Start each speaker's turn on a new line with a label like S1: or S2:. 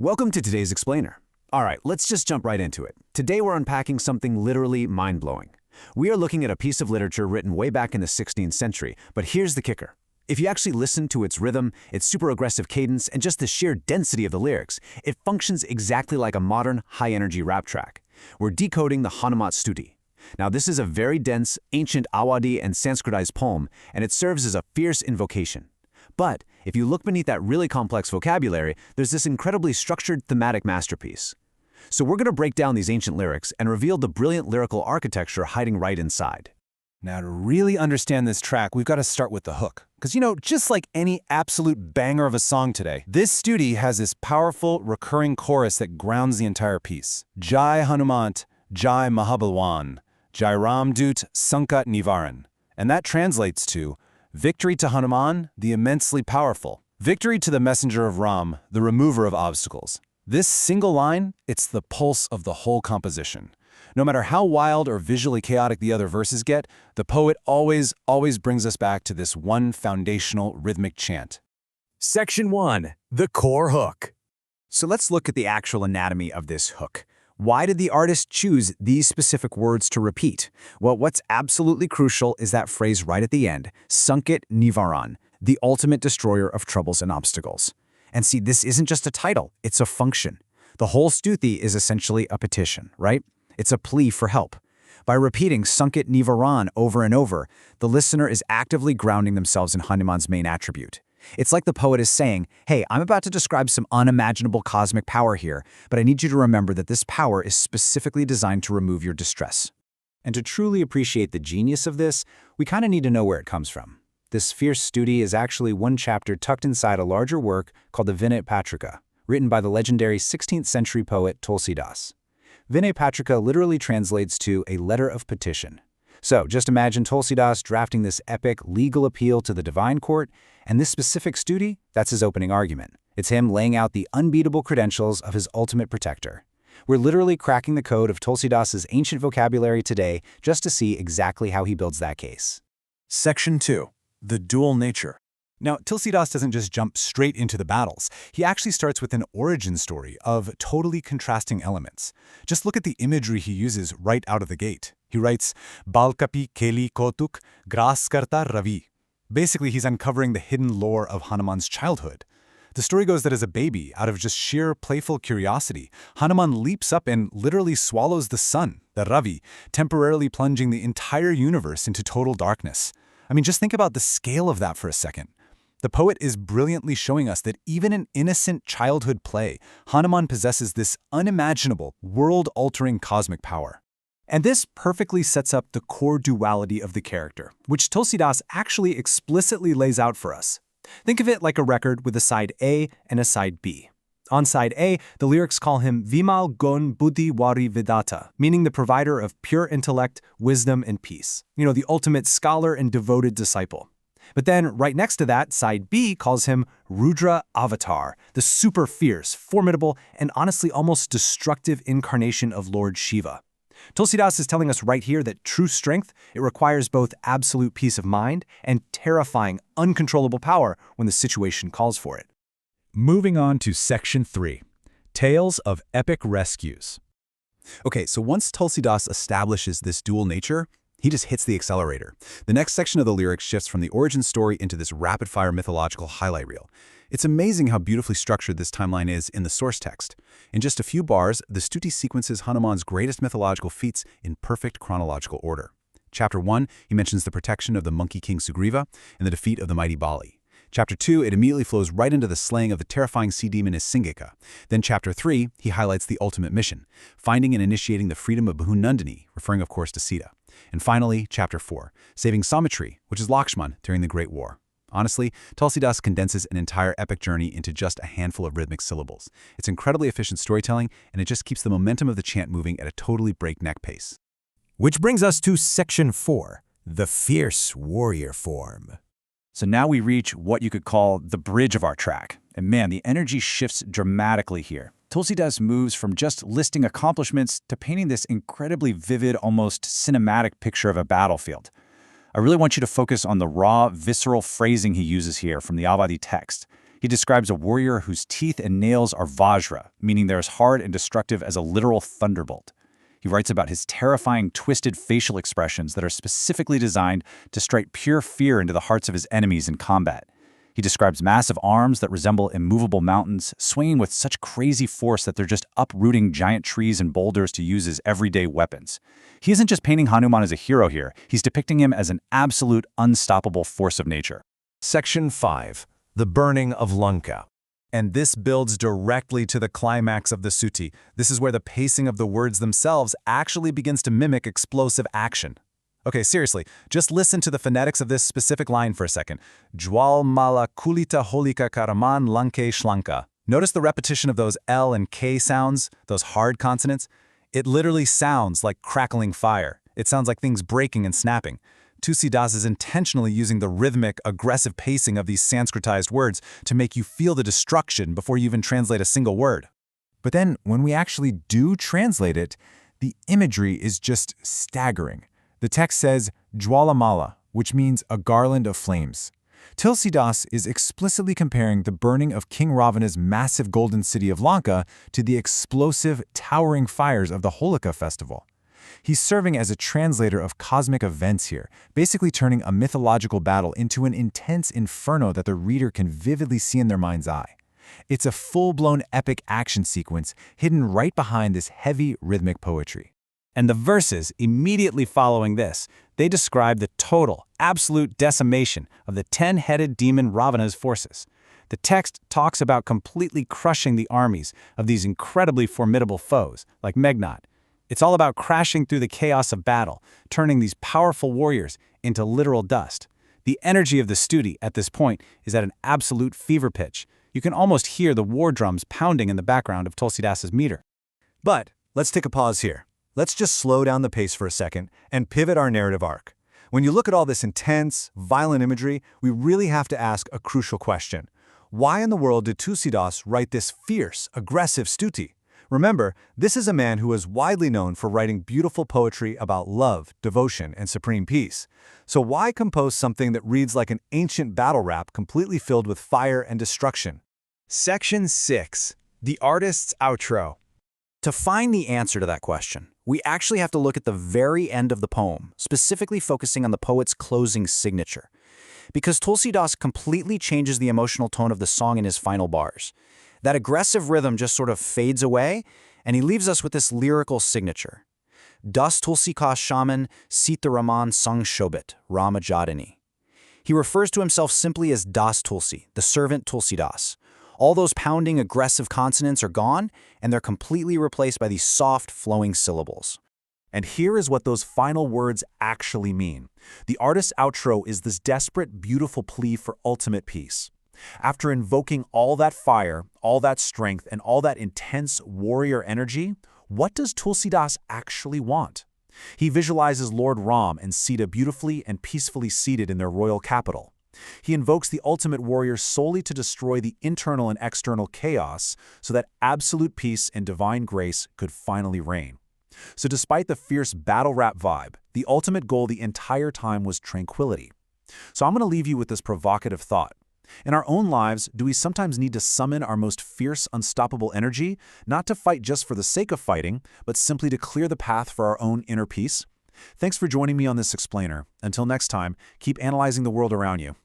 S1: Welcome to today's explainer. All right, let's just jump right into it. Today we're unpacking something literally mind-blowing. We are looking at a piece of literature written way back in the 16th century, but here's the kicker. If you actually listen to its rhythm, its super aggressive cadence, and just the sheer density of the lyrics, it functions exactly like a modern, high-energy rap track. We're decoding the Hanuman stuti. Now, this is a very dense, ancient Awadhi and Sanskritized poem, and it serves as a fierce invocation. But if you look beneath that really complex vocabulary, there's this incredibly structured thematic masterpiece. So we're going to break down these ancient lyrics and reveal the brilliant lyrical architecture hiding right inside.
S2: Now, to really understand this track, we've got to start with the hook. Because, just like any absolute banger of a song today, this stuti has this powerful, recurring chorus that grounds the entire piece. Jai Hanumant, Jai Mahabalwan, Jai Ramdut, Sankat Nivaran. And that translates to, victory to Hanuman, the immensely powerful. Victory to the messenger of Ram, the remover of obstacles. This single line, it's the pulse of the whole composition. No matter how wild or visually chaotic the other verses get, the poet always brings us back to this one foundational rhythmic chant.
S1: Section 1. The core hook. So let's look at the actual anatomy of this hook. Why did the artist choose these specific words to repeat? Well, what's absolutely crucial is that phrase right at the end, Sankat Nivaran, the ultimate destroyer of troubles and obstacles. And see, this isn't just a title, it's a function. The whole stuti is essentially a petition, right? It's a plea for help. By repeating Sankat Nivaran over and over, the listener is actively grounding themselves in Hanuman's main attribute. It's like the poet is saying, hey, I'm about to describe some unimaginable cosmic power here, but I need you to remember that this power is specifically designed to remove your distress. And to truly appreciate the genius of this, we kind of need to know where it comes from. This fierce stuti is actually one chapter tucked inside a larger work called the Vinay Patrika, written by the legendary 16th century poet Tulsidas. Vinay Patrika literally translates to a letter of petition. So just imagine Tulsidas drafting this epic legal appeal to the divine court, and this specific stuti, that's his opening argument. It's him laying out the unbeatable credentials of his ultimate protector. We're literally cracking the code of Tulsidas's ancient vocabulary today just to see exactly how he builds that case.
S2: Section 2. The dual nature. Now, Tulsidas doesn't just jump straight into the battles. He actually starts with an origin story of totally contrasting elements. Just look at the imagery he uses right out of the gate. He writes, Balkapi Keli Kotuk Graskarta Ravi. Basically, he's uncovering the hidden lore of Hanuman's childhood. The story goes that as a baby, out of just sheer playful curiosity, Hanuman leaps up and literally swallows the sun, the Ravi, temporarily plunging the entire universe into total darkness. I mean, just think about the scale of that for a second. The poet is brilliantly showing us that even in innocent childhood play, Hanuman possesses this unimaginable, world-altering cosmic power. And this perfectly sets up the core duality of the character, which Tulsidas actually explicitly lays out for us. Think of it like a record with a side A and a side B. On side A, the lyrics call him Vimal Gun Buddhi Wari Vedata, meaning the provider of pure intellect, wisdom, and peace. The ultimate scholar and devoted disciple. But then, right next to that, side B calls him Rudra Avatar, the super fierce, formidable, and honestly almost destructive incarnation of Lord Shiva. Tulsidas is telling us right here that true strength, it requires both absolute peace of mind and terrifying, uncontrollable power when the situation calls for it.
S3: Moving on to Section 3, Tales of Epic Rescues.
S1: Okay, so once Tulsidas establishes this dual nature, he just hits the accelerator. The next section of the lyrics shifts from the origin story into this rapid-fire mythological highlight reel. It's amazing how beautifully structured this timeline is in the source text. In just a few bars, the stuti sequences Hanuman's greatest mythological feats in perfect chronological order. Chapter 1, he mentions the protection of the monkey king Sugriva and the defeat of the mighty Bali. Chapter 2, it immediately flows right into the slaying of the terrifying sea demoness Singika. Then Chapter 3, he highlights the ultimate mission, finding and initiating the freedom of Bahunandini, referring of course to Sita. And finally, Chapter 4, saving Samitri, which is Lakshman, during the Great War. Honestly, Tulsidas condenses an entire epic journey into just a handful of rhythmic syllables. It's incredibly efficient storytelling, and it just keeps the momentum of the chant moving at a totally breakneck pace.
S3: Which brings us to Section 4, the fierce warrior form.
S2: So now we reach what you could call the bridge of our track. And man, the energy shifts dramatically here. Tulsidas moves from just listing accomplishments to painting this incredibly vivid, almost cinematic picture of a battlefield. I really want you to focus on the raw, visceral phrasing he uses here from the Awadhi text. He describes a warrior whose teeth and nails are vajra, meaning they're as hard and destructive as a literal thunderbolt. He writes about his terrifying, twisted facial expressions that are specifically designed to strike pure fear into the hearts of his enemies in combat. He describes massive arms that resemble immovable mountains, swinging with such crazy force that they're just uprooting giant trees and boulders to use as everyday weapons. He isn't just painting Hanuman as a hero here, he's depicting him as an absolute, unstoppable force of nature.
S3: Section 5. The burning of Lanka.
S2: And this builds directly to the climax of the stuti. This is where the pacing of the words themselves actually begins to mimic explosive action. Okay, seriously, just listen to the phonetics of this specific line for a second. Jwal mala kulita holika karaman lanke shlanka. Notice the repetition of those L and K sounds, those hard consonants? It literally sounds like crackling fire. It sounds like things breaking and snapping. Tulsidas is intentionally using the rhythmic, aggressive pacing of these Sanskritized words to make you feel the destruction before you even translate a single word.
S3: But then, when we actually do translate it, the imagery is just staggering. The text says Jwalamala, which means a garland of flames. Tulsidas is explicitly comparing the burning of King Ravana's massive golden city of Lanka to the explosive, towering fires of the Holika festival. He's serving as a translator of cosmic events here, basically turning a mythological battle into an intense inferno that the reader can vividly see in their mind's eye. It's a full-blown epic action sequence hidden right behind this heavy rhythmic poetry.
S2: And the verses immediately following this, they describe the total, absolute decimation of the 10-headed demon Ravana's forces. The text talks about completely crushing the armies of these incredibly formidable foes, like Meghnad. It's all about crashing through the chaos of battle, turning these powerful warriors into literal dust. The energy of the stuti at this point is at an absolute fever pitch. You can almost hear the war drums pounding in the background of Tulsidas's meter.
S3: But let's take a pause here. Let's just slow down the pace for a second and pivot our narrative arc. When you look at all this intense, violent imagery, we really have to ask a crucial question. Why in the world did Tulsidas write this fierce, aggressive stuti? Remember, this is a man who is widely known for writing beautiful poetry about love, devotion, and supreme peace. So why compose something that reads like an ancient battle rap completely filled with fire and destruction?
S1: Section 6. The artist's outro. To find the answer to that question, we actually have to look at the very end of the poem, specifically focusing on the poet's closing signature. Because Tulsidas completely changes the emotional tone of the song in his final bars. That aggressive rhythm just sort of fades away, and he leaves us with this lyrical signature. Das Tulsi ka shaman Sita Raman Sang Shobit, Rama Jadini. He refers to himself simply as Das Tulsi, the servant Tulsidas. All those pounding, aggressive consonants are gone, and they're completely replaced by these soft, flowing syllables.
S2: And here is what those final words actually mean. The artist's outro is this desperate, beautiful plea for ultimate peace. After invoking all that fire, all that strength, and all that intense warrior energy, what does Tulsidas actually want? He visualizes Lord Ram and Sita beautifully and peacefully seated in their royal capital. He invokes the ultimate warrior solely to destroy the internal and external chaos so that absolute peace and divine grace could finally reign. So despite the fierce battle rap vibe, the ultimate goal the entire time was tranquility. So I'm going to leave you with this provocative thought. In our own lives, do we sometimes need to summon our most fierce, unstoppable energy, not to fight just for the sake of fighting, but simply to clear the path for our own inner peace? Thanks for joining me on this explainer. Until next time, keep analyzing the world around you.